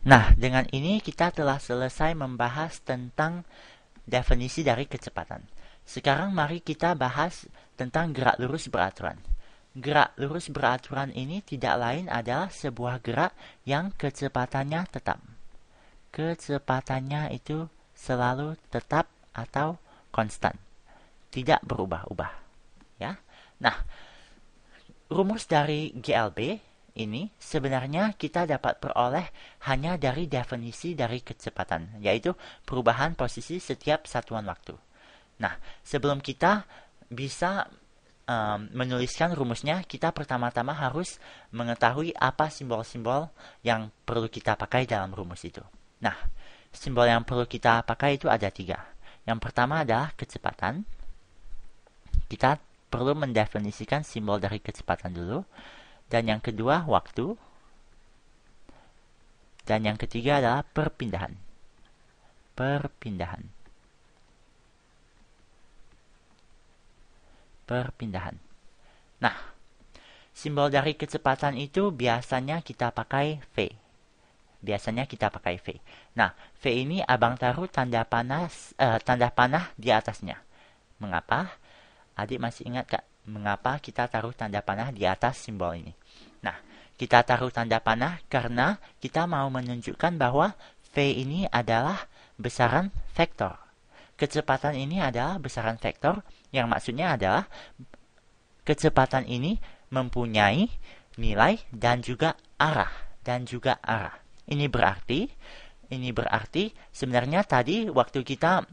Nah, dengan ini kita telah selesai membahas tentang definisi dari kecepatan. Sekarang mari kita bahas tentang gerak lurus beraturan. Gerak lurus beraturan ini tidak lain adalah sebuah gerak yang kecepatannya tetap. Kecepatannya itu selalu tetap atau konstan, tidak berubah-ubah, ya. Nah, rumus dari GLB ini sebenarnya kita dapat peroleh hanya dari definisi dari kecepatan, yaitu perubahan posisi setiap satuan waktu. Nah, sebelum kita bisa menuliskan rumusnya, kita pertama-tama harus mengetahui apa simbol-simbol yang perlu kita pakai dalam rumus itu. Nah, simbol yang perlu kita pakai itu ada 3. Yang pertama adalah kecepatan. Kita perlu mendefinisikan simbol dari kecepatan dulu. Dan yang kedua, waktu. Dan yang ketiga adalah perpindahan. Perpindahan. Nah, simbol dari kecepatan itu biasanya kita pakai V. Nah, V ini abang taruh tanda panah di atasnya. Mengapa? Adik masih ingat Kak, mengapa kita taruh tanda panah di atas simbol ini? Nah, kita taruh tanda panah karena kita mau menunjukkan bahwa V ini adalah besaran vektor. Kecepatan ini adalah besaran vektor yang maksudnya adalah kecepatan ini mempunyai nilai dan juga arah. Ini berarti sebenarnya tadi waktu kita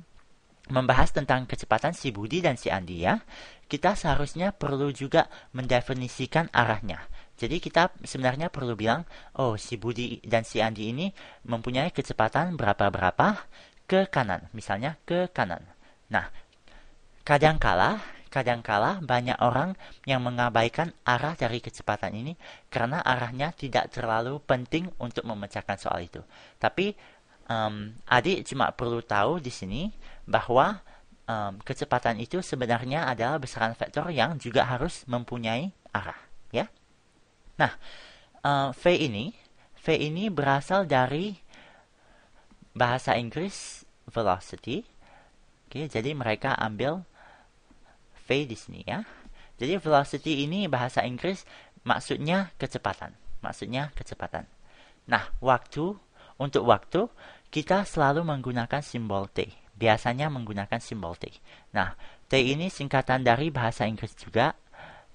membahas tentang kecepatan si Budi dan si Andi ya, kita seharusnya perlu juga mendefinisikan arahnya. Jadi kita sebenarnya perlu bilang, oh si Budi dan si Andi ini mempunyai kecepatan berapa-berapa ke kanan, misalnya ke kanan. Nah, kadangkala banyak orang yang mengabaikan arah dari kecepatan ini karena arahnya tidak terlalu penting untuk memecahkan soal itu. Tapi adik cuma perlu tahu di sini bahwa kecepatan itu sebenarnya adalah besaran vektor yang juga harus mempunyai arah, ya. Nah, V ini berasal dari bahasa Inggris velocity. Oke, jadi mereka ambil V di sini ya. Jadi velocity ini bahasa Inggris maksudnya kecepatan. Nah, untuk waktu kita selalu menggunakan simbol T. Biasanya menggunakan simbol T. Nah, T ini singkatan dari bahasa Inggris juga,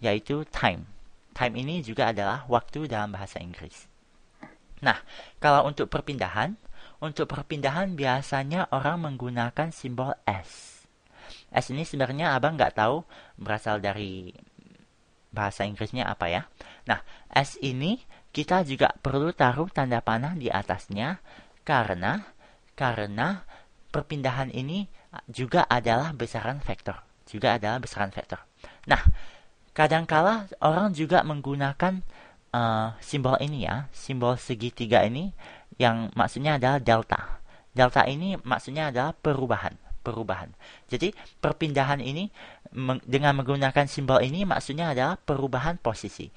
yaitu time. Time ini juga adalah waktu dalam bahasa Inggris. Nah, kalau untuk perpindahan biasanya orang menggunakan simbol S. S ini sebenarnya abang nggak tahu berasal dari bahasa Inggrisnya apa ya. Nah, S ini kita juga perlu taruh tanda panah di atasnya karena perpindahan ini juga adalah besaran vektor. Nah, kadangkala orang juga menggunakan simbol ini ya, simbol segitiga ini yang maksudnya adalah delta. Delta ini maksudnya adalah perubahan. Jadi perpindahan ini dengan menggunakan simbol ini maksudnya adalah perubahan posisi.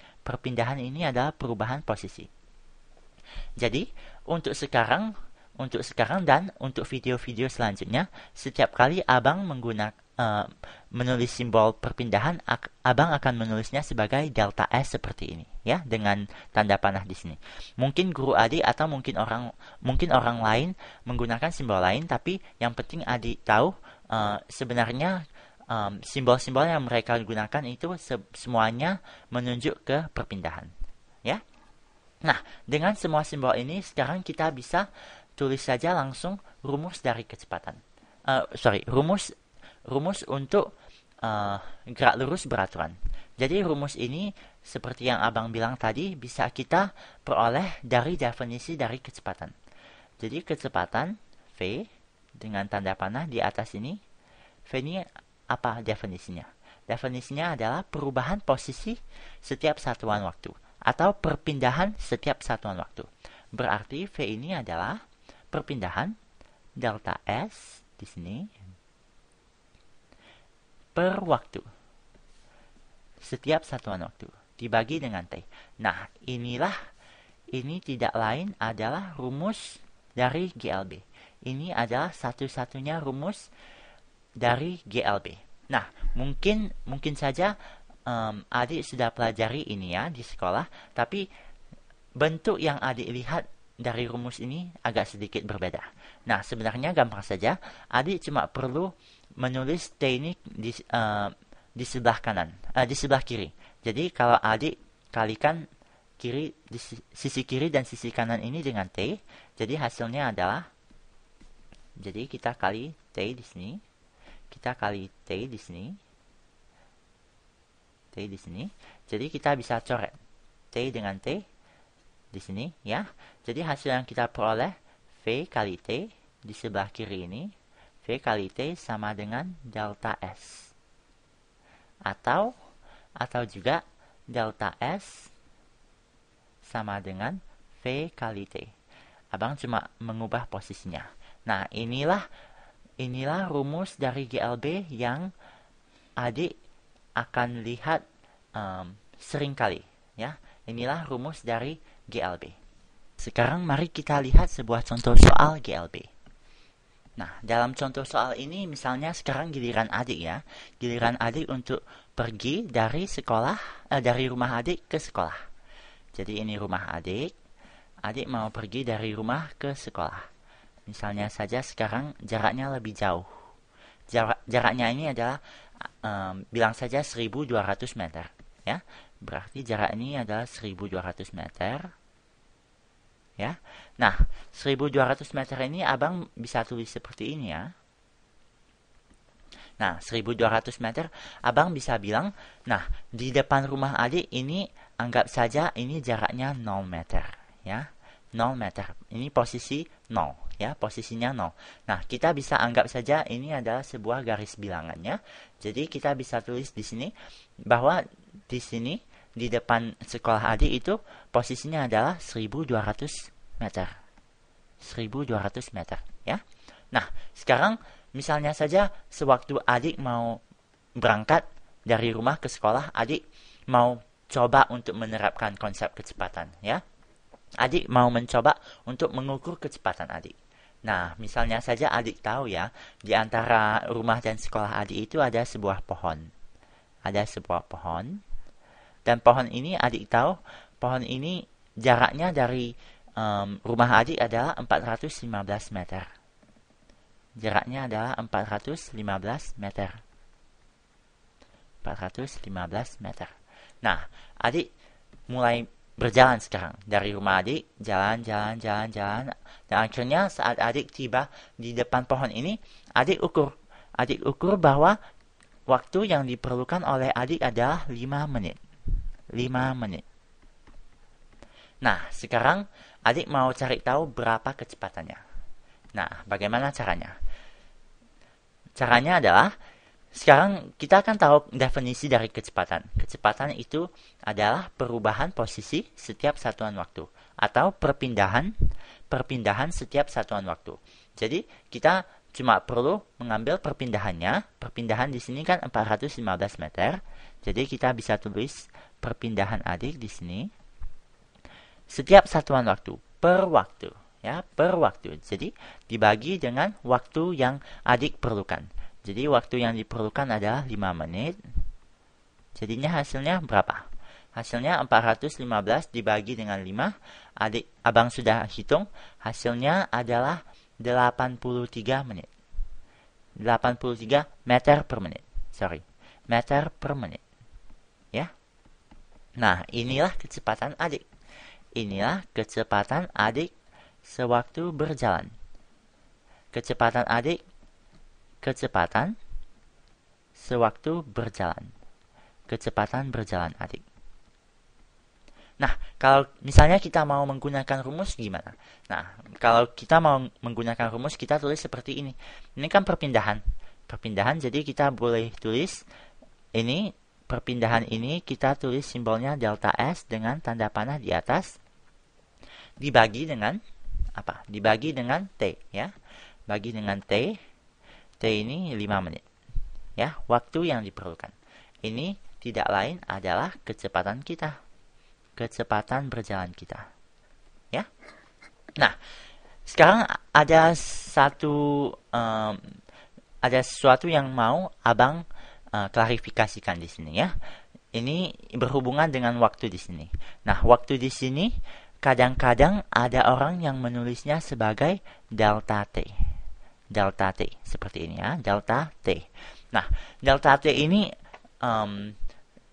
Jadi untuk sekarang dan untuk video-video selanjutnya, setiap kali abang menulis simbol perpindahan, abang akan menulisnya sebagai delta S seperti ini, ya, dengan tanda panah di sini. Mungkin guru adik atau mungkin orang lain menggunakan simbol lain, tapi yang penting adik tahu sebenarnya simbol-simbol yang mereka gunakan itu semuanya menunjuk ke perpindahan, ya. Nah, dengan semua simbol ini sekarang kita bisa tulis saja langsung rumus dari kecepatan. Rumus untuk gerak lurus beraturan. Jadi rumus ini seperti yang abang bilang tadi bisa kita peroleh dari definisi dari kecepatan. Jadi kecepatan V dengan tanda panah di atas ini. V ini apa definisinya? Definisinya adalah perubahan posisi setiap satuan waktu atau perpindahan setiap satuan waktu. Berarti V ini adalah perpindahan delta S di sini per waktu. Setiap satuan waktu dibagi dengan T. Nah, inilah ini tidak lain adalah rumus dari GLB. Ini adalah satu-satunya rumus dari GLB. Nah, mungkin saja adik sudah pelajari ini ya di sekolah, tapi bentuk yang adik lihat dari rumus ini agak sedikit berbeda. Nah, sebenarnya gampang saja. Adik cuma perlu menulis T ini di sebelah kanan, di sebelah kiri. Jadi kalau adik kalikan kiri di sisi kiri dan sisi kanan ini dengan T, jadi hasilnya adalah, jadi kita kali T di sini, kita kali T di sini, T di sini. Jadi kita bisa coret T dengan T di sini ya. Jadi hasil yang kita peroleh V kali T di sebelah kiri ini, V kali T sama dengan delta S. Atau juga delta S sama dengan V kali T. Abang cuma mengubah posisinya. Nah, inilah rumus dari GLB yang adik akan lihat sering kali ya. Inilah rumus dari GLB. Sekarang mari kita lihat sebuah contoh soal GLB. Nah, dalam contoh soal ini misalnya sekarang giliran adik ya. Giliran adik untuk pergi dari sekolah, dari rumah adik ke sekolah. Jadi ini rumah adik. Adik mau pergi dari rumah ke sekolah. Misalnya saja sekarang jaraknya lebih jauh. Jaraknya ini adalah bilang saja 1200 meter ya. Berarti jarak ini adalah 1200 meter. Ya. Nah, 1200 meter ini abang bisa tulis seperti ini ya. Nah, 1200 meter abang bisa bilang, nah, di depan rumah adik ini anggap saja ini jaraknya 0 meter ya. 0 meter. Ini posisi 0 ya, posisinya 0. Nah, kita bisa anggap saja ini adalah sebuah garis bilangannya. Jadi kita bisa tulis di sini bahwa di sini di depan sekolah adik itu posisinya adalah 1200 meter. 1200 meter ya. Nah, sekarang misalnya saja sewaktu adik mau berangkat dari rumah ke sekolah, adik mau coba untuk menerapkan konsep kecepatan ya. Adik mau mencoba untuk mengukur kecepatan adik. Nah, misalnya saja adik tahu ya, di antara rumah dan sekolah adik itu ada sebuah pohon. Ada sebuah pohon. Dan pohon ini adik tahu, pohon ini jaraknya dari rumah adik adalah 415 meter. Jaraknya adalah 415 meter. 415 meter. Nah, adik mulai berjalan sekarang. Dari rumah adik, jalan. Dan akhirnya saat adik tiba di depan pohon ini, adik ukur. Adik ukur bahwa waktu yang diperlukan oleh adik adalah 5 menit. 5 menit. Nah, sekarang adik mau cari tahu berapa kecepatannya. Nah, bagaimana caranya? Caranya adalah, sekarang kita akan tahu definisi dari kecepatan. Kecepatan itu adalah perubahan posisi setiap satuan waktu. Atau perpindahan setiap satuan waktu. Jadi, kita cuma perlu mengambil perpindahannya. Perpindahan di sini kan 415 meter. Jadi, kita bisa tulis perpindahan adik di sini setiap satuan waktu, per waktu ya, per waktu. Jadi dibagi dengan waktu yang adik perlukan. Jadi waktu yang diperlukan adalah 5 menit. Jadinya hasilnya berapa? Hasilnya 415 dibagi dengan 5. Abang sudah hitung, hasilnya adalah 83 menit. 83 meter per menit. Meter per menit. Ya. Nah, inilah kecepatan adik. Inilah kecepatan adik sewaktu berjalan. Kecepatan adik, kecepatan sewaktu berjalan. Kecepatan berjalan adik. Nah, kalau misalnya kita mau menggunakan rumus gimana? Nah, kalau kita mau menggunakan rumus, kita tulis seperti ini. Ini kan perpindahan. Perpindahan, jadi kita boleh tulis ini. Perpindahan ini kita tulis simbolnya delta S dengan tanda panah di atas. Dibagi dengan apa? Dibagi dengan T ya. Bagi dengan T. T ini 5 menit. Ya, waktu yang diperlukan. Ini tidak lain adalah kecepatan kita. Kecepatan berjalan kita. ya. Nah, sekarang ada sesuatu yang mau abang klarifikasikan di sini ya. Ini berhubungan dengan waktu di sini. Nah, waktu di sini kadang-kadang ada orang yang menulisnya sebagai delta T. Delta T seperti ini ya, delta T. Nah, delta T ini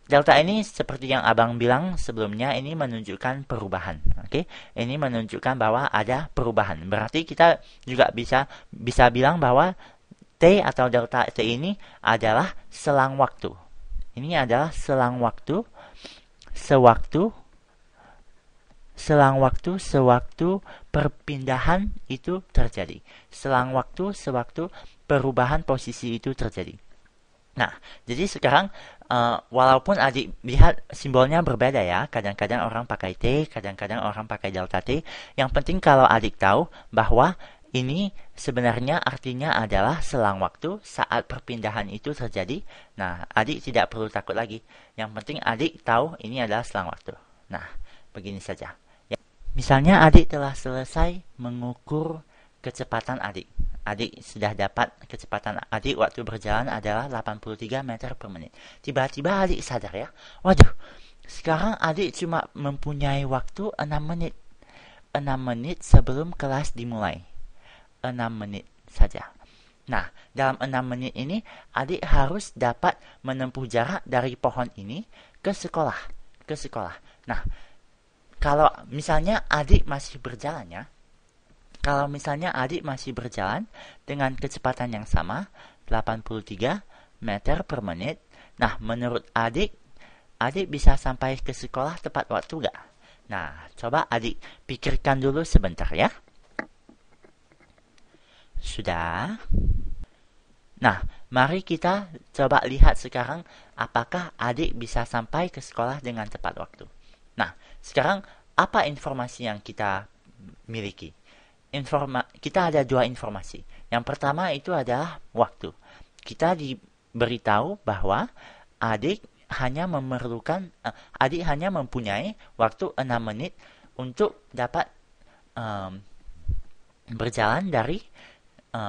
delta ini seperti yang abang bilang sebelumnya, ini menunjukkan perubahan. Oke, ini menunjukkan bahwa ada perubahan. Berarti kita juga bisa bilang bahwa T atau delta T ini adalah selang waktu. Ini adalah selang waktu, sewaktu perpindahan itu terjadi. Selang waktu, sewaktu perubahan posisi itu terjadi. Nah, jadi sekarang walaupun adik lihat simbolnya berbeda ya, kadang-kadang orang pakai T, kadang-kadang orang pakai delta T. Yang penting kalau adik tahu bahwa ini sebenarnya artinya adalah selang waktu saat perpindahan itu terjadi. Nah, adik tidak perlu takut lagi. Yang penting adik tahu ini adalah selang waktu. Nah, begini saja. Ya. Misalnya adik telah selesai mengukur kecepatan adik. Adik sudah dapat kecepatan adik waktu berjalan adalah 83 meter per menit. Tiba-tiba adik sadar ya, waduh, sekarang adik cuma mempunyai waktu 6 menit. 6 menit sebelum kelas dimulai. 6 menit saja. Nah, dalam 6 menit ini, adik harus dapat menempuh jarak dari pohon ini ke sekolah. Nah, kalau misalnya adik masih berjalan ya, kalau misalnya adik masih berjalan dengan kecepatan yang sama, 83 meter per menit. Nah, menurut adik bisa sampai ke sekolah tepat waktu gak? Nah, coba adik pikirkan dulu sebentar ya. Sudah? Nah, mari kita coba lihat sekarang apakah adik bisa sampai ke sekolah dengan tepat waktu. Nah, sekarang apa informasi yang kita miliki? Kita ada dua informasi. Yang pertama itu adalah waktu. Kita diberitahu bahwa adik hanya mempunyai waktu 6 menit untuk dapat berjalan dari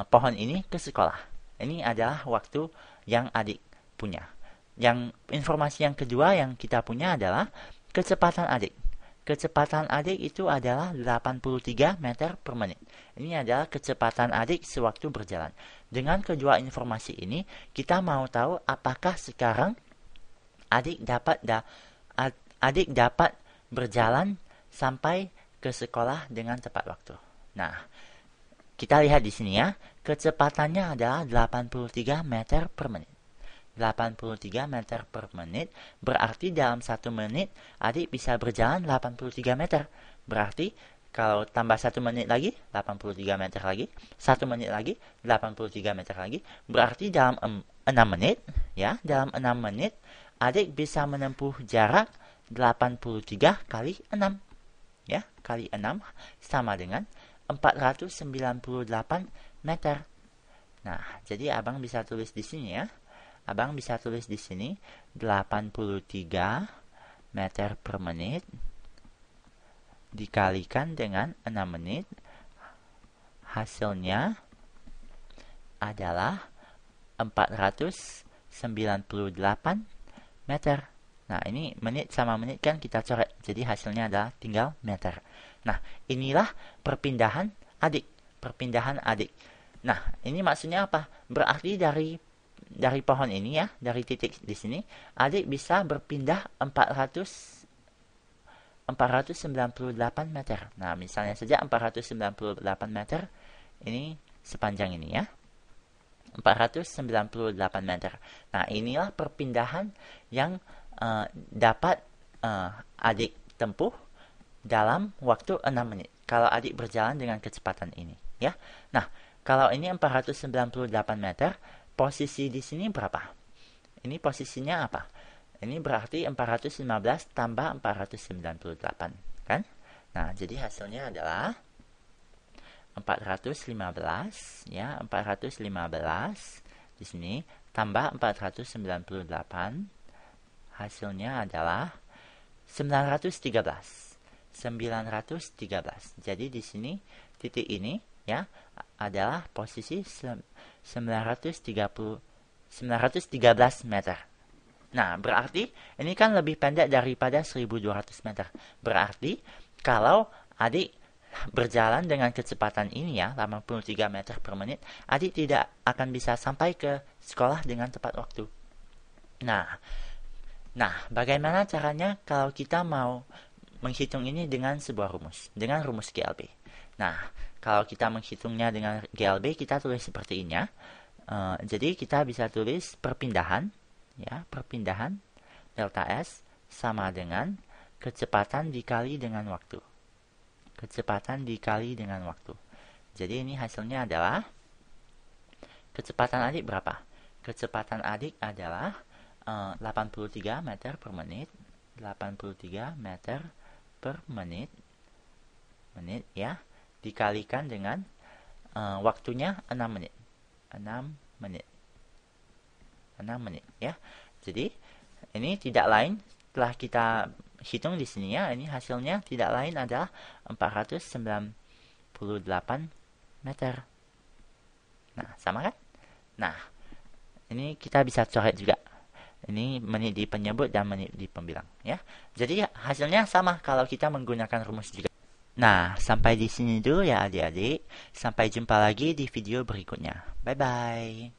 pohon ini ke sekolah. Ini adalah waktu yang adik punya. Yang informasi yang kedua yang kita punya adalah kecepatan adik. Kecepatan adik itu adalah 83 meter per menit. Ini adalah kecepatan adik sewaktu berjalan. Dengan kedua informasi ini, kita mau tahu apakah sekarang adik dapat berjalan sampai ke sekolah dengan tepat waktu. Nah, kita lihat di sini ya, kecepatannya adalah 83 meter per menit. 83 meter per menit, berarti dalam 1 menit adik bisa berjalan 83 meter. Berarti kalau tambah 1 menit lagi, 83 meter lagi, 1 menit lagi, 83 meter lagi, berarti dalam 6 menit, ya, dalam 6 menit adik bisa menempuh jarak 83 kali 6. Ya, kali 6 sama dengan 498 meter. Nah, jadi abang bisa tulis di sini ya. Abang bisa tulis di sini 83 meter per menit dikalikan dengan 6 menit. Hasilnya adalah 498 meter. Nah, ini menit sama menit kan kita coret. Jadi hasilnya adalah tinggal meter. Nah, inilah perpindahan adik. Nah, ini maksudnya apa? Berarti dari pohon ini ya, dari titik di sini, adik bisa berpindah 498 meter. Nah, misalnya saja 498 meter, ini sepanjang ini ya. 498 meter. Nah, inilah perpindahan yang dapat adik tempuh dalam waktu 6 menit. Kalau adik berjalan dengan kecepatan ini, ya. Nah, kalau ini 498 meter, posisi di sini berapa? Ini posisinya apa? Ini berarti 415 tambah 498, kan? Nah, jadi hasilnya adalah 415, ya, 415 di sini tambah 498, hasilnya adalah 913. 913. Jadi di sini titik ini ya adalah posisi 913 meter. Nah, berarti ini kan lebih pendek daripada 1200 meter. Berarti kalau adik berjalan dengan kecepatan ini ya, 83 meter per menit, adik tidak akan bisa sampai ke sekolah dengan tepat waktu. Nah, bagaimana caranya kalau kita mau menghitung ini dengan sebuah rumus, dengan rumus GLB. Nah, kalau kita menghitungnya dengan GLB, kita tulis seperti ini ya. Jadi kita bisa tulis perpindahan, ya, perpindahan delta S sama dengan kecepatan dikali dengan waktu. Kecepatan dikali dengan waktu. Jadi ini hasilnya adalah kecepatan adik berapa? Kecepatan adik adalah 83 meter per menit. 83 meter per menit ya, dikalikan dengan waktunya 6 menit. 6 menit ya. Jadi ini tidak lain, setelah kita hitung di sini ya, ini hasilnya tidak lain adalah 498 meter. Nah, sama kan? Nah, ini kita bisa coret juga. Ini menit di penyebut dan menit di pembilang ya. Jadi hasilnya sama kalau kita menggunakan rumus juga. Nah, sampai di sini dulu ya adik-adik. Sampai jumpa lagi di video berikutnya. Bye bye.